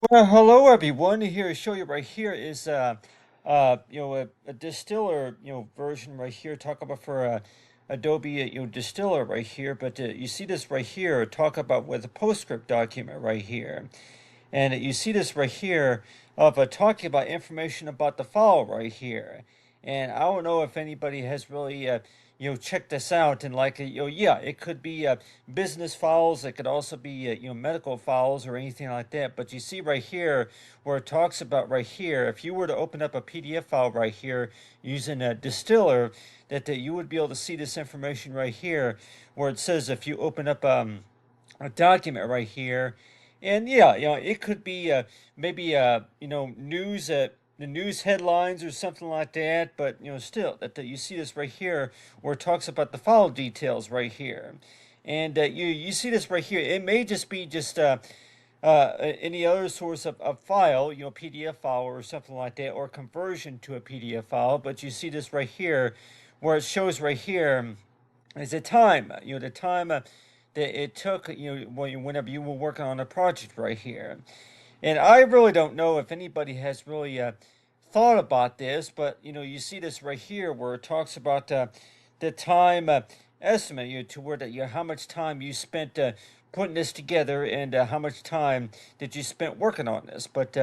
Well, hello everyone. Here to show you right here is a distiller version right here. Talk about for Adobe Distiller right here. But you see this right here. Talk about with a PostScript document right here, and you see this right here of talking about information about the file right here. And I don't know if anybody has really checked this out and like yeah, it could be business files. It could also be medical files or anything like that. But you see right here where it talks about right here, if you were to open up a PDF file right here using a distiller, that you would be able to see this information right here where it says if you open up a document right here. And yeah, it could be maybe news, the news headlines or something like that. But still, that you see this right here where it talks about the file details right here, and you see this right here. It may just be just any other source of file, PDF file or something like that, or conversion to a PDF file. But you see this right here, where it shows right here is the time, the time that it took, whenever you were working on a project right here. And I really don't know if anybody has really thought about this, but you see this right here where it talks about the time estimate, to where that how much time you spent putting this together and how much time did you spent working on this. But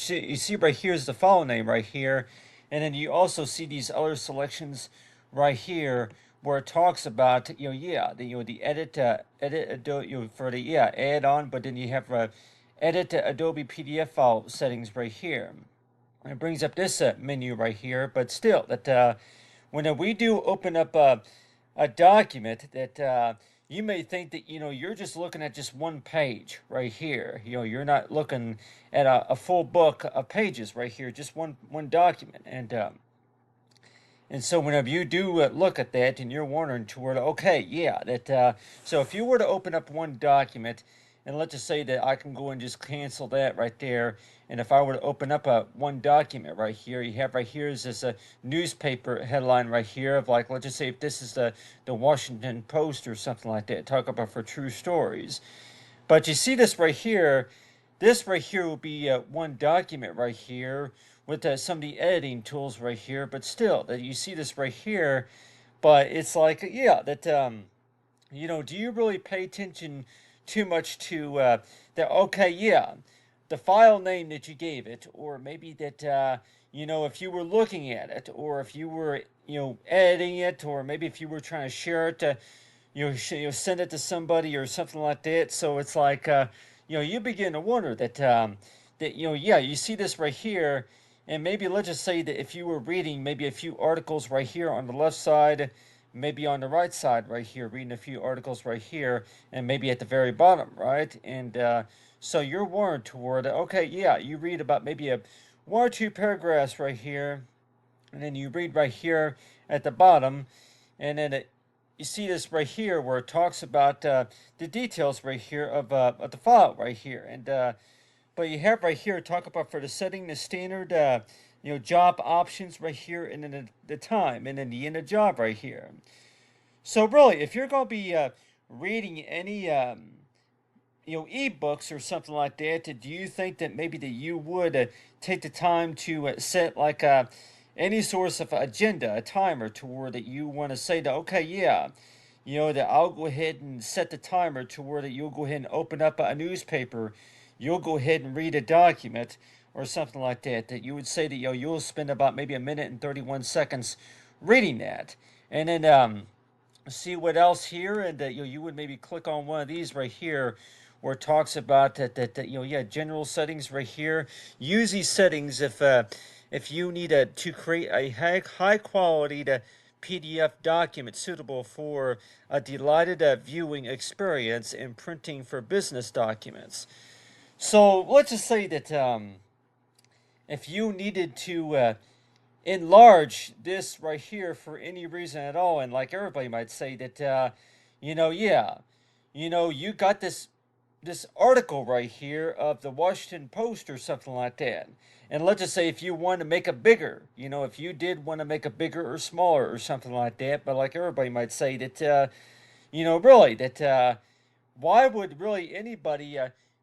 you see right here is the file name right here, and then you also see these other selections right here where it talks about the edit Adobe for the add on, but then you have edit Adobe PDF file settings right here. And it brings up this menu right here, but still that when we do open up a document that you may think that you're just looking at just one page right here. You're not looking at a full book of pages right here, just one document. And so whenever you do look at that and you're wondering toward, okay, yeah, that so if you were to open up one document, and let's just say that I can go and just cancel that right there, and if I were to open up a one document right here, you have right here is this a newspaper headline right here of like, let's just say if this is the Washington Post or something like that, talk about for true stories. But you see this right here. This right here will be one document right here with some of the editing tools right here. But still, that you see this right here. But it's like, yeah, that do you really pay attention too much to that? Okay, yeah, the file name that you gave it, or maybe that if you were looking at it, or if you were editing it, or maybe if you were trying to share it send it to somebody or something like that. So it's like you begin to wonder that yeah, you see this right here, and maybe let's just say that if you were reading maybe a few articles right here on the left side, maybe on the right side right here, reading a few articles right here, and maybe at the very bottom, right? And so you're warned toward okay, yeah, you read about maybe a one or two paragraphs right here, and then you read right here at the bottom, and then you see this right here where it talks about the details right here of the file right here, and but you have right here talk about for the setting the standard job options right here, and then the time, and then the end of job right here. So really, if you're going to be reading any ebooks or something like that, do you think that maybe that you would take the time to set like any source of agenda, a timer to where that you want to say that okay, yeah, that I'll go ahead and set the timer to where that you'll go ahead and open up a newspaper, you'll go ahead and read a document or something like that, that you would say that you'll spend about maybe a minute and 31 seconds reading that, and then see what else here, and you would maybe click on one of these right here where it talks about that yeah, general settings right here. Use these settings if you need to create a high quality PDF document suitable for a delighted viewing experience and printing for business documents. So let's just say that if you needed to enlarge this right here for any reason at all, and like everybody might say that yeah, you got this article right here of the Washington Post or something like that, and let's just say if you want to make it bigger, if you did want to make it bigger or smaller or something like that, but like everybody might say that really that why would really anybody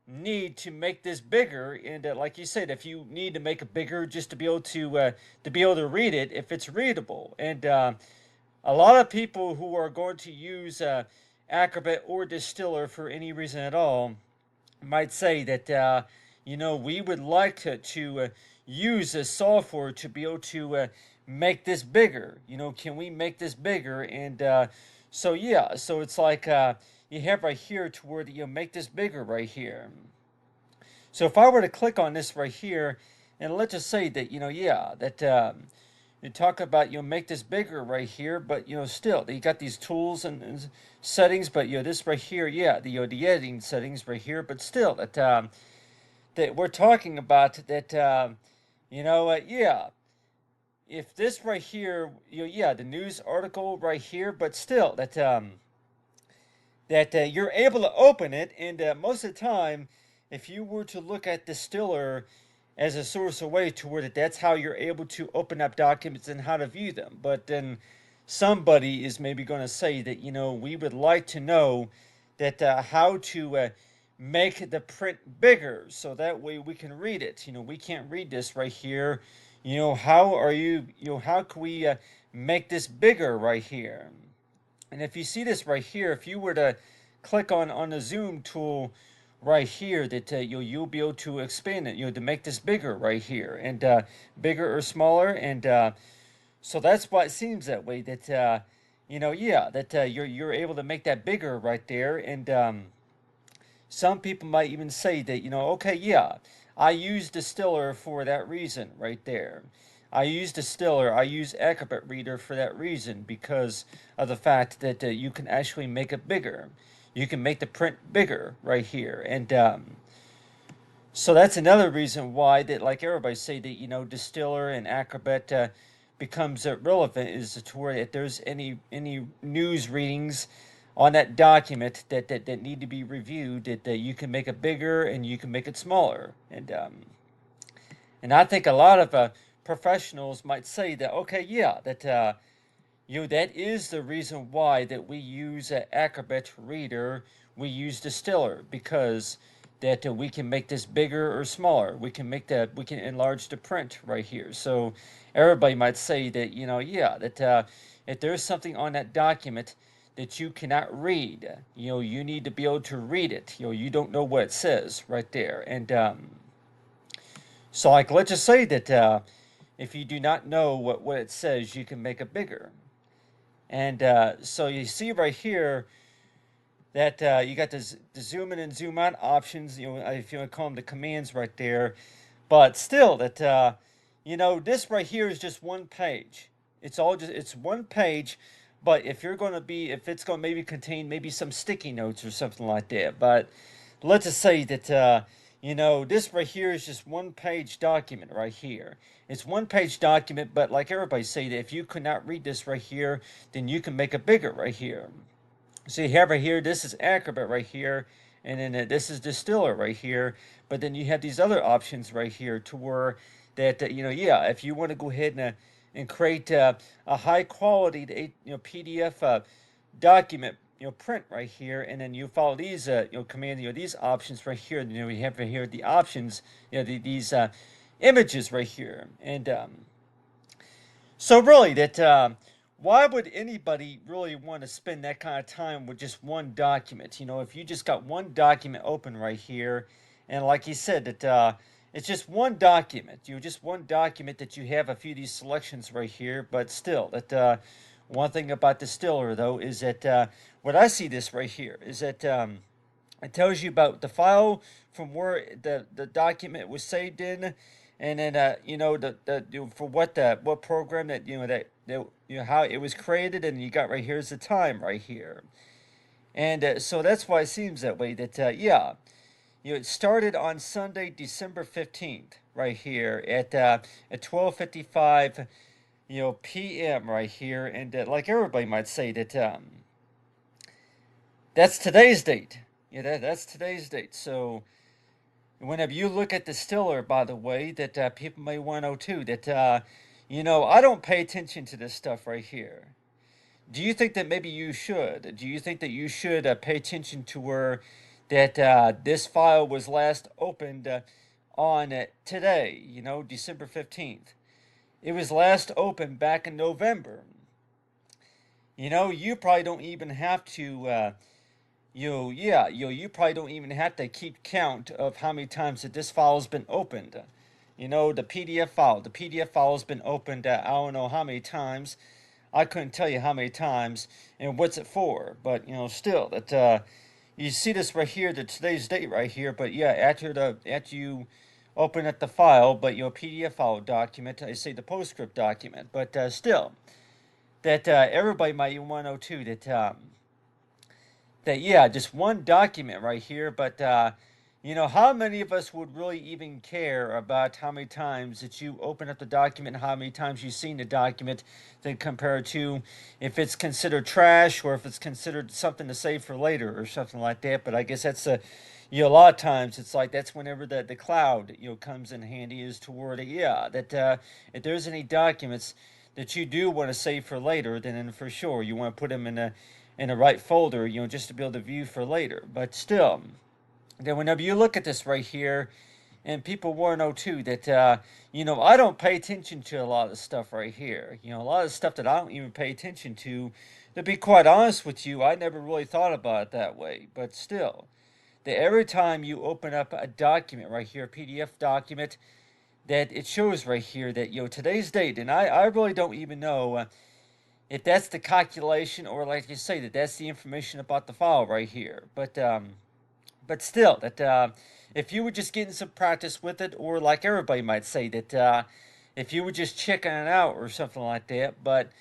need to make this bigger, and like you said, if you need to make it bigger just to be able to read it, if it's readable, and a lot of people who are going to use Acrobat or Distiller for any reason at all might say that we would like to use this software to be able to make this bigger. Can we make this bigger? And so yeah, so it's like you have right here to where make this bigger right here. So if I were to click on this right here, and let's just say that yeah, that you talk about make this bigger right here, but still you got these tools and settings, but this right here, yeah, the editing settings right here, but still that we're talking about that yeah, if this right here, yeah, the news article right here, but still that you're able to open it, and most of the time, if you were to look at Distiller as a source of way to where that's how you're able to open up documents and how to view them. But then somebody is maybe going to say that we would like to know that how to make the print bigger so that way we can read it. We can't read this right here. How are you? How can we make this bigger right here? And if you see this right here, if you were to click on the zoom tool right here, that you'll be able to expand it, to make this bigger right here, and bigger or smaller, and so that's why it seems that way. That yeah, that you're able to make that bigger right there, and some people might even say that okay, yeah, I use Distiller for that reason right there. I use Distiller, I use Acrobat Reader for that reason, because of the fact that you can actually make it bigger. You can make the print bigger right here, and so that's another reason why that, like everybody say that Distiller and Acrobat becomes relevant, is to where if there's any news readings on that document that need to be reviewed, that you can make it bigger and you can make it smaller, and I think a lot of professionals might say that okay, yeah, that that is the reason why that we use Acrobat Reader, we use Distiller, because that we can make this bigger or smaller. We can enlarge the print right here. So everybody might say that yeah, that if there's something on that document that you cannot read, you need to be able to read it. You don't know what it says right there, and so like let's just say that if you do not know what it says, you can make it bigger. And so you see right here that you got the zoom in and zoom out options, if you want to call them the commands right there. But still, that this right here is just one page. It's one page. But if it's going to maybe contain maybe some sticky notes or something like that. But let's just say that this right here is just one page document right here. It's one page document, but like everybody say that if you could not read this right here, then you can make it bigger right here. So you have right here, this is Acrobat right here, and then this is Distiller right here. But then you have these other options right here to where that yeah, if you want to go ahead and create a high quality PDF document print right here, and then you follow these command these options right here. We have right here the options, these images right here, and so really that why would anybody really want to spend that kind of time with just one document? If you just got one document open right here, and like you said that it's just one document, just one document that you have a few of these selections right here, but still that one thing about Distiller though is that what I see this right here is that it tells you about the file from where the document was saved in, and then for what program that how it was created, and you got right here's the time right here, and so that's why it seems that way. That yeah, it started on Sunday, December 15th, right here at 12:55 p.m. right here, and like everybody might say that that's today's date. Yeah, that's today's date. So whenever you look at Distiller, by the way, that people may want to know too, that I don't pay attention to this stuff right here. Do you think that maybe you should? Do you think that you should pay attention to where that this file was last opened on today, December 15th. It was last opened back in November. You probably don't even have to, you probably don't even have to keep count of how many times that this file has been opened. The PDF file has been opened, I don't know how many times. I couldn't tell you how many times and what's it for, but still that you see this right here, the today's date right here. But yeah, after you open up the file, but PDF file document, I say the PostScript document, but still that everybody might want to know too that yeah, just one document right here, but how many of us would really even care about how many times that you open up the document, how many times you've seen the document, then compare to if it's considered trash or if it's considered something to save for later or something like that. But I guess that's a lot of times it's like that's whenever the cloud comes in handy, is toward it. Yeah, that if there's any documents that you do want to save for later, then for sure you want to put them in the right folder, just to be able to view for later. But still, then whenever you look at this right here, and people want to know too that I don't pay attention to a lot of stuff right here. A lot of stuff that I don't even pay attention to. To be quite honest with you, I never really thought about it that way. But still, that every time you open up a document right here, a PDF document, that it shows right here that today's date, and I really don't even know if that's the calculation or like you say that's the information about the file right here. But still, that if you were just getting some practice with it, or like everybody might say that if you were just checking it out or something like that. But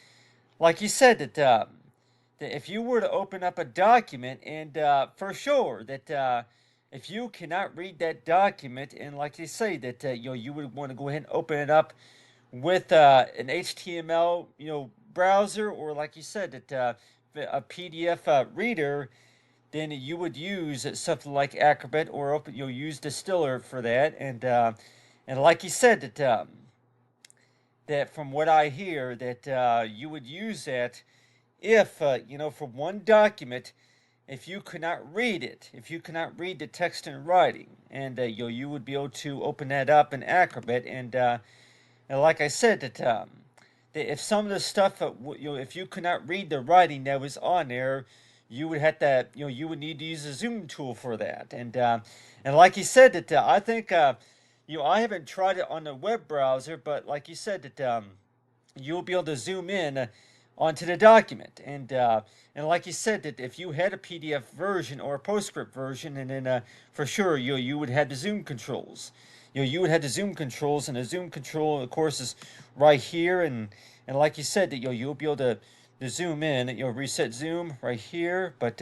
like you said that if you were to open up a document and for sure that if you cannot read that document, and like they say that you would want to go ahead and open it up with an HTML browser, or like you said that a PDF reader, then you would use something like Acrobat, or you'll use Distiller for that. And like you said that from what I hear that you would use that if for one document, if you could not read it, if you cannot read the text and writing, and you would be able to open that up in Acrobat. And like I said that if some of the stuff if you could not read the writing that was on there, you would have to you would need to use a zoom tool for that. And like you said that I think I haven't tried it on the web browser, but like you said that you'll be able to zoom in onto the document. And like you said that if you had a PDF version or a PostScript version, and then for sure you would have the zoom controls. You would have the zoom controls, and the zoom control, of course, is right here. And like you said that you'll be able to zoom in. Reset zoom right here. But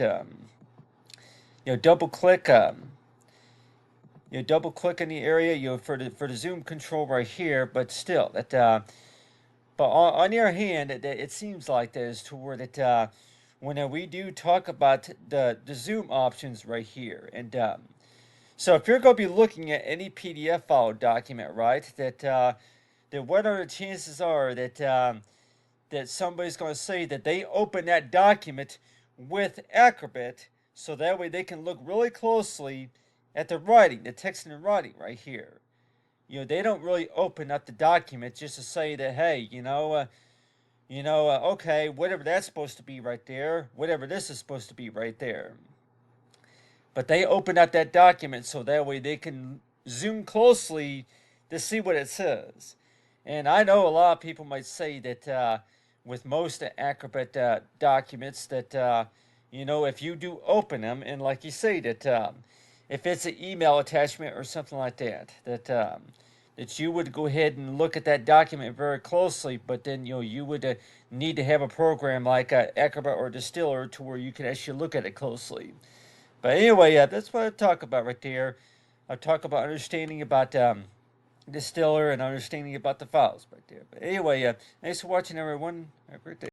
double click. Double click in the area for the zoom control right here. But still, but on the other hand, it seems like there's to where that when we do talk about the zoom options right here, and so if you're going to be looking at any PDF file document, right, that what are the chances are that somebody's going to say that they open that document with Acrobat, so that way they can look really closely at the writing, the text and the writing right here. They don't really open up the document just to say that, hey, okay, whatever that's supposed to be right there, whatever this is supposed to be right there. But they open up that document so that way they can zoom closely to see what it says. And I know a lot of people might say that with most Acrobat documents that, if you do open them, and like you say that if it's an email attachment or something like that you would go ahead and look at that document very closely, but then you would need to have a program like Acrobat or Distiller to where you can actually look at it closely. But anyway, that's what I talk about right there. I talk about understanding about Distiller and understanding about the files right there. But anyway, thanks for watching, everyone. Have a great day.